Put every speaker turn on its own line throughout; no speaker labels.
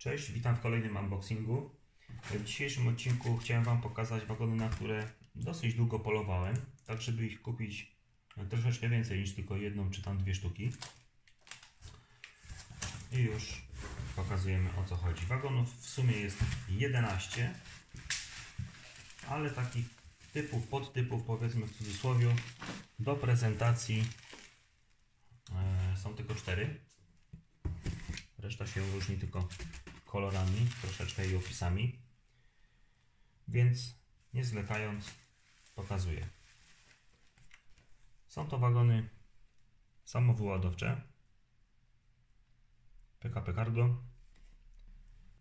Cześć, witam w kolejnym unboxingu. W dzisiejszym odcinku chciałem Wam pokazać wagony, na które dosyć długo polowałem, tak żeby ich kupić troszeczkę więcej niż tylko jedną czy tam dwie sztuki. I już pokazujemy, o co chodzi. Wagonów w sumie jest 11, ale takich typów, podtypów, powiedzmy w cudzysłowie, do prezentacji są tylko 4. Reszta się różni tylko kolorami, troszeczkę i opisami. Więc nie zwlekając, pokazuję. Są to wagony samowyładowcze PKP Cargo.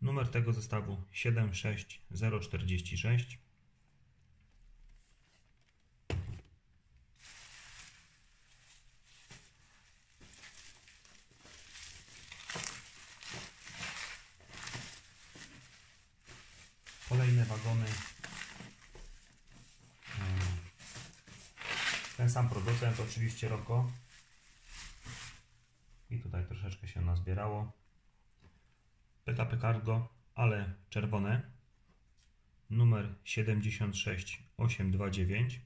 Numer tego zestawu 76046. Kolejne wagony. Ten sam producent, oczywiście Roko. I tutaj troszeczkę się nazbierało. PKP Cargo, ale czerwone. Numer 76829.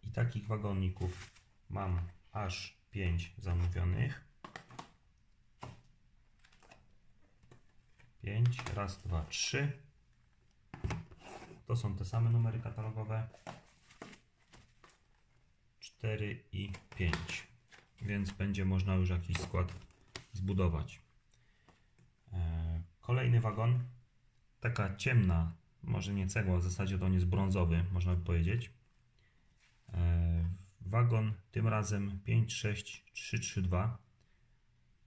I takich wagoników mam aż 5 zamówionych. 5, raz, 2, 3. To są te same numery katalogowe. 4 i 5. Więc będzie można już jakiś skład zbudować. Kolejny wagon. Taka ciemna, może nie cegła, w zasadzie to on jest brązowy, można by powiedzieć. Wagon tym razem 56332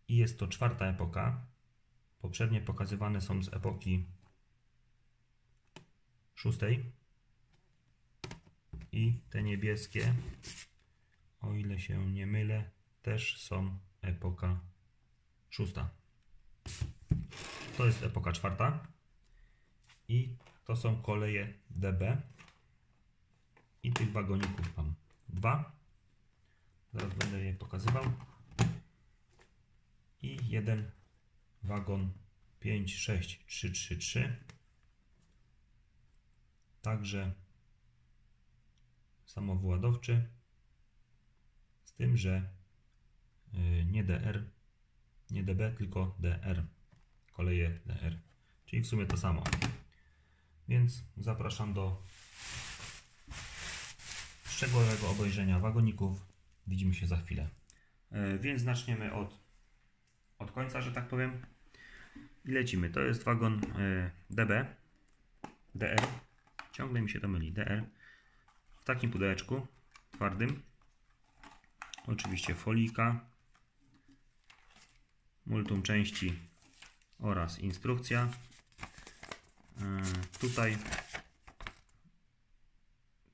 i jest to 4. epoka. Poprzednie pokazywane są z epoki 6. I te niebieskie, o ile się nie mylę, też są epoka 6. To jest epoka 4. I to są koleje DB. I tych wagoników mam 2. Zaraz będę je pokazywał. I jeden wagon 56333. Także samowyładowczy. Z tym, że nie DR, nie DB, tylko DR. Koleje DR. Czyli w sumie to samo. Więc zapraszam do szczegółowego obejrzenia wagoników. Widzimy się za chwilę. Więc zaczniemy od końca, że tak powiem. I lecimy. To jest wagon DB. DR. Ciągle mi się to myli. DR. W takim pudełeczku twardym. Oczywiście folika. Multum części oraz instrukcja. Tutaj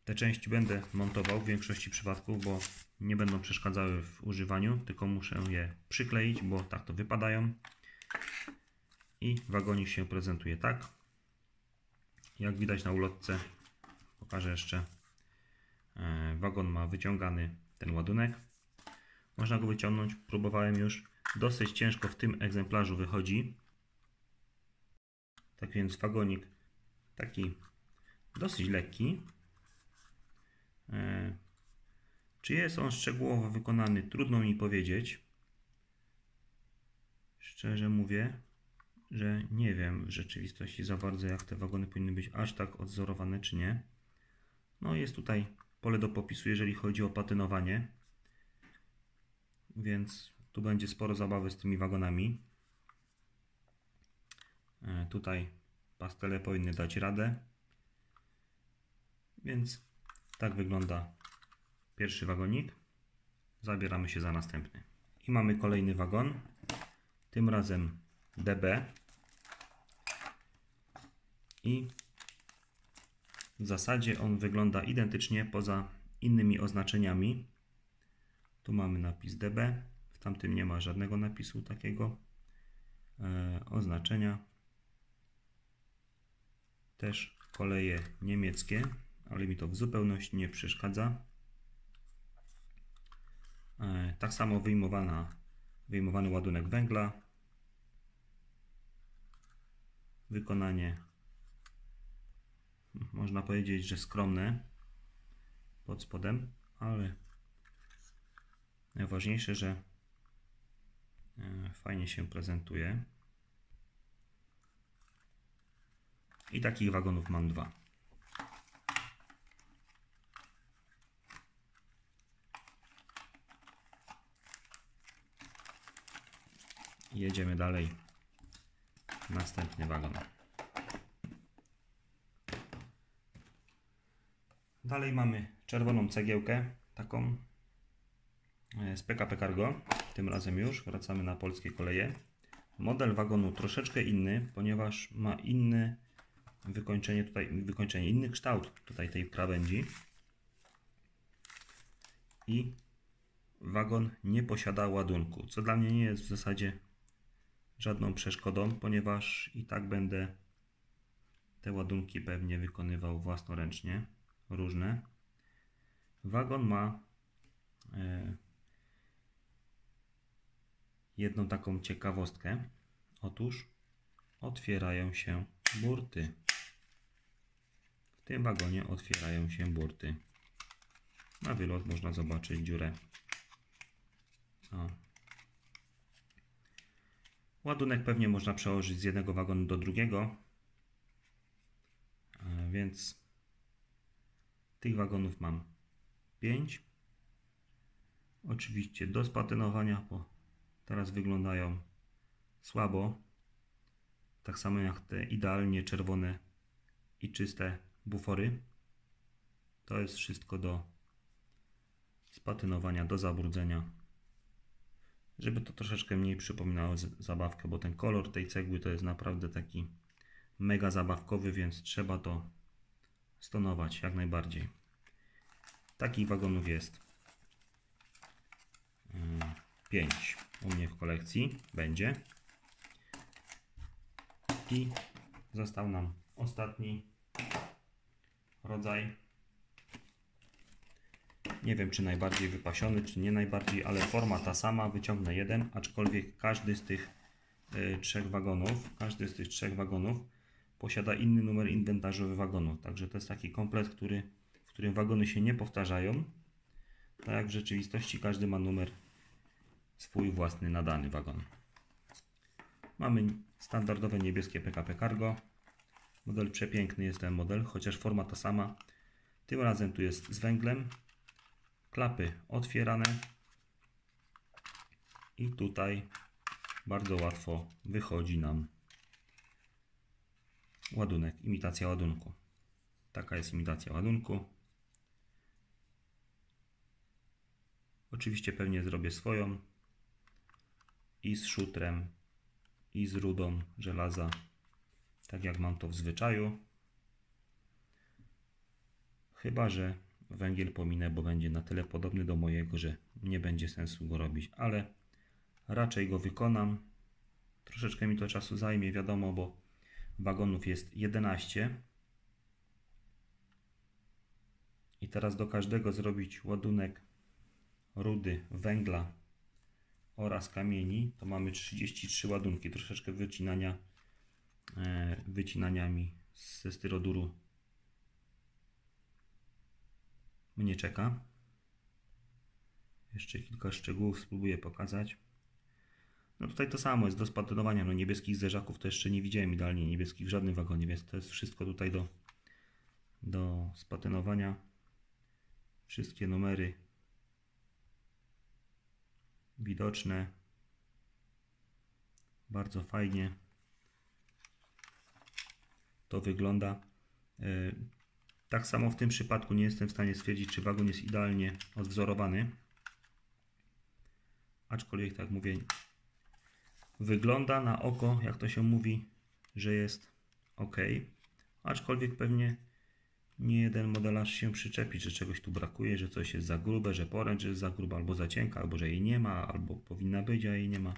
te części będę montował w większości przypadków, bo nie będą przeszkadzały w używaniu, tylko muszę je przykleić, bo tak to wypadają. I wagonik się prezentuje tak. Jak widać na ulotce, pokażę jeszcze. Wagon ma wyciągany ten ładunek. Można go wyciągnąć, próbowałem już. Dosyć ciężko w tym egzemplarzu wychodzi. Tak więc wagonik taki dosyć lekki. Czy jest on szczegółowo wykonany? Trudno mi powiedzieć. Szczerze mówię, że nie wiem w rzeczywistości za bardzo, jak te wagony powinny być aż tak odzorowane, czy nie. No jest tutaj pole do popisu, jeżeli chodzi o patynowanie. Więc tu będzie sporo zabawy z tymi wagonami. Tutaj pastele powinny dać radę. Więc tak wygląda pierwszy wagonik. Zabieramy się za następny. I mamy kolejny wagon. Tym razem DB. I w zasadzie on wygląda identycznie poza innymi oznaczeniami. Tu mamy napis DB. W tamtym nie ma żadnego napisu takiego. Oznaczenia. Też koleje niemieckie, ale mi to w zupełności nie przeszkadza. Tak samo wyjmowany ładunek węgla. Wykonanie, można powiedzieć, że skromne pod spodem, ale najważniejsze, że fajnie się prezentuje. I takich wagonów mam 2. Jedziemy dalej. Następny wagon. Dalej mamy czerwoną cegiełkę, taką z PKP Cargo. Tym razem już wracamy na polskie koleje. Model wagonu troszeczkę inny, ponieważ ma inne wykończenie, inny kształt tutaj tej krawędzi. I wagon nie posiada ładunku, co dla mnie nie jest w zasadzie żadną przeszkodą, ponieważ i tak będę te ładunki pewnie wykonywał własnoręcznie, różne. Wagon ma jedną taką ciekawostkę. Otóż otwierają się burty. W tym wagonie otwierają się burty. Na wylot można zobaczyć dziurę. O. Ładunek pewnie można przełożyć z jednego wagonu do drugiego, więc tych wagonów mam 5. Oczywiście do spatynowania, bo teraz wyglądają słabo, tak samo jak te idealnie czerwone i czyste bufory. To jest wszystko do spatynowania, do zabrudzenia, żeby to troszeczkę mniej przypominało zabawkę, bo ten kolor tej cegły to jest naprawdę taki mega zabawkowy, więc trzeba to stonować jak najbardziej. Takich wagonów jest 5 u mnie w kolekcji będzie. I został nam ostatni rodzaj. Nie wiem, czy najbardziej wypasiony, czy nie najbardziej, ale forma ta sama. Wyciągnę jeden, aczkolwiek każdy z tych trzech wagonów posiada inny numer inwentarzowy wagonu. Także to jest taki komplet, w którym wagony się nie powtarzają. Tak jak w rzeczywistości każdy ma numer swój własny na dany wagon. Mamy standardowe niebieskie PKP Cargo. Model przepiękny jest ten model, chociaż forma ta sama. Tym razem tu jest z węglem. Klapy otwierane. I tutaj bardzo łatwo wychodzi nam ładunek, imitacja ładunku. Taka jest imitacja ładunku. Oczywiście pewnie zrobię swoją i z szutrem, i z rudą żelaza, tak jak mam to w zwyczaju. Chyba że węgiel pominę, bo będzie na tyle podobny do mojego, że nie będzie sensu go robić, ale raczej go wykonam. Troszeczkę mi to czasu zajmie, wiadomo, bo wagonów jest 11. I teraz do każdego zrobić ładunek rudy, węgla oraz kamieni, to mamy 33 ładunki. Troszeczkę wycinaniami ze styroduru mnie czeka. Jeszcze kilka szczegółów spróbuję pokazać. No tutaj to samo jest do spatynowania. No niebieskich zderzaków to jeszcze nie widziałem idealnie niebieskich w żadnym wagonie, więc to jest wszystko tutaj do spatynowania. Wszystkie numery widoczne. Bardzo fajnie to wygląda. Tak samo w tym przypadku nie jestem w stanie stwierdzić, czy wagon jest idealnie odwzorowany. Aczkolwiek, tak mówię, wygląda na oko, jak to się mówi, że jest ok. Aczkolwiek pewnie nie jeden modelarz się przyczepi, że czegoś tu brakuje, że coś jest za grube, że poręcz jest za gruba, albo za cienka, albo że jej nie ma, albo powinna być, a jej nie ma.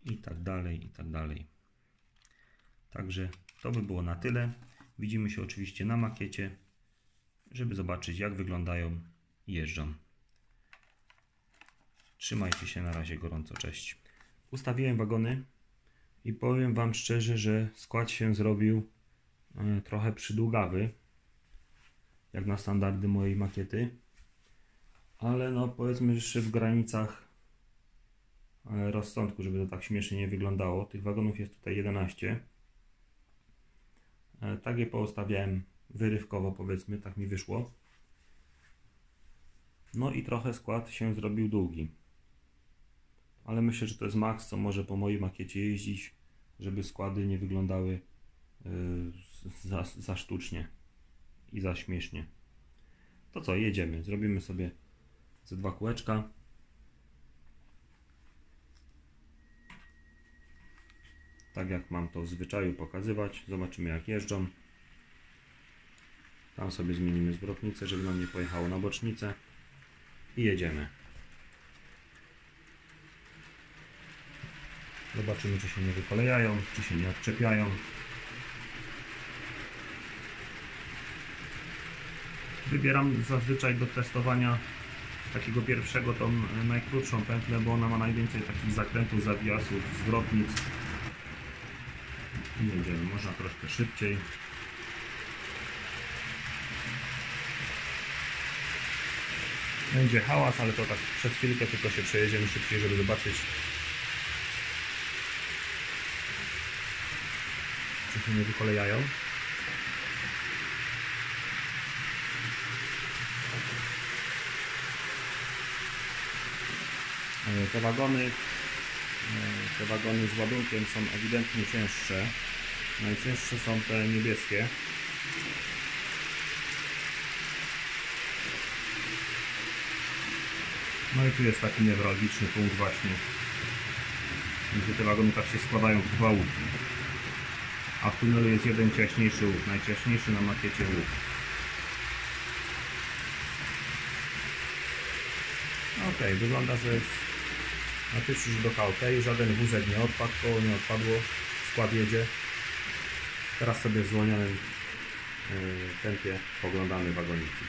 I tak dalej, i tak dalej. Także to by było na tyle. Widzimy się oczywiście na makiecie, żeby zobaczyć, jak wyglądają i jeżdżą. Trzymajcie się, na razie gorąco, cześć. Ustawiłem wagony I powiem Wam szczerze, że skład się zrobił trochę przydługawy, jak na standardy mojej makiety, ale no powiedzmy jeszcze w granicach rozsądku, żeby to tak śmiesznie nie wyglądało. Tych wagonów jest tutaj 11. Tak je poustawiałem wyrywkowo, powiedzmy, tak mi wyszło. No i trochę skład się zrobił długi. Ale myślę, że to jest maks, co może po mojej makiecie jeździć, żeby składy nie wyglądały za sztucznie i za śmiesznie. To co, jedziemy. Zrobimy sobie ze 2 kółeczka. Tak jak mam to w zwyczaju pokazywać. Zobaczymy jak jeżdżą. Tam sobie zmienimy zwrotnicę, żeby nam nie pojechało na bocznicę. I jedziemy. Zobaczymy, czy się nie wykolejają, czy się nie odczepiają. Wybieram zazwyczaj do testowania takiego pierwszego tą najkrótszą pętlę, bo ona ma najwięcej takich zakrętów, zawiasów, zwrotnic. I jedziemy, można troszkę szybciej. Będzie hałas, ale to tak przez chwilkę tylko się przejedziemy szybciej, żeby zobaczyć, czy się nie wykolejają. Te wagony z ładunkiem są ewidentnie cięższe. Najcięższe są te niebieskie. No i tu jest taki newralgiczny punkt właśnie, gdzie te wagony tak się składają w 2 łuki. A w tunelu jest jeden ciaśniejszy łuk, najciaśniejszy na makiecie łuk. Ok, wygląda, że jest na pierwszy rzut oka ok, żaden wózek nie odpadł, koło nie odpadło, skład jedzie. Teraz sobie w zwolnionym tempie poglądamy wagoniki.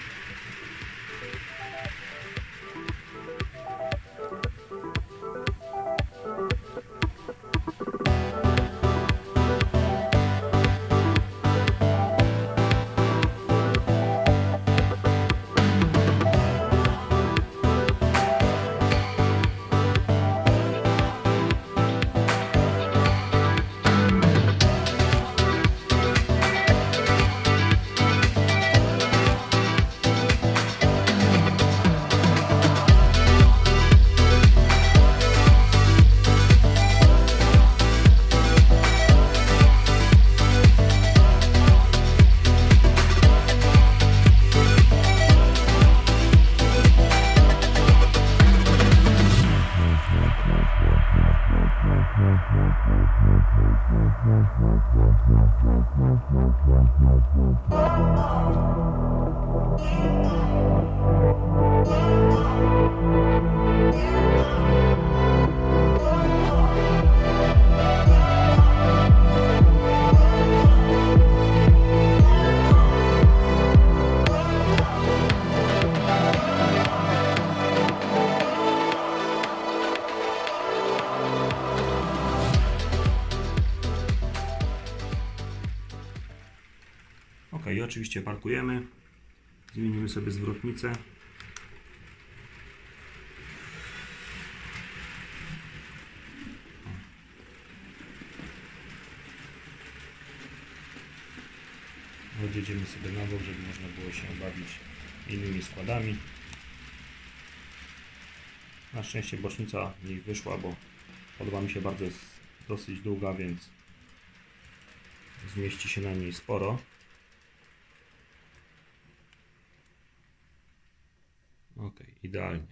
Ok, i oczywiście parkujemy, zmienimy sobie zwrotnicę. Odjedziemy sobie na bok, żeby można było się bawić innymi składami. Na szczęście bocznica nie wyszła, bo podoba mi się bardzo, jest dosyć długa, więc zmieści się na niej sporo. Ok, idealnie.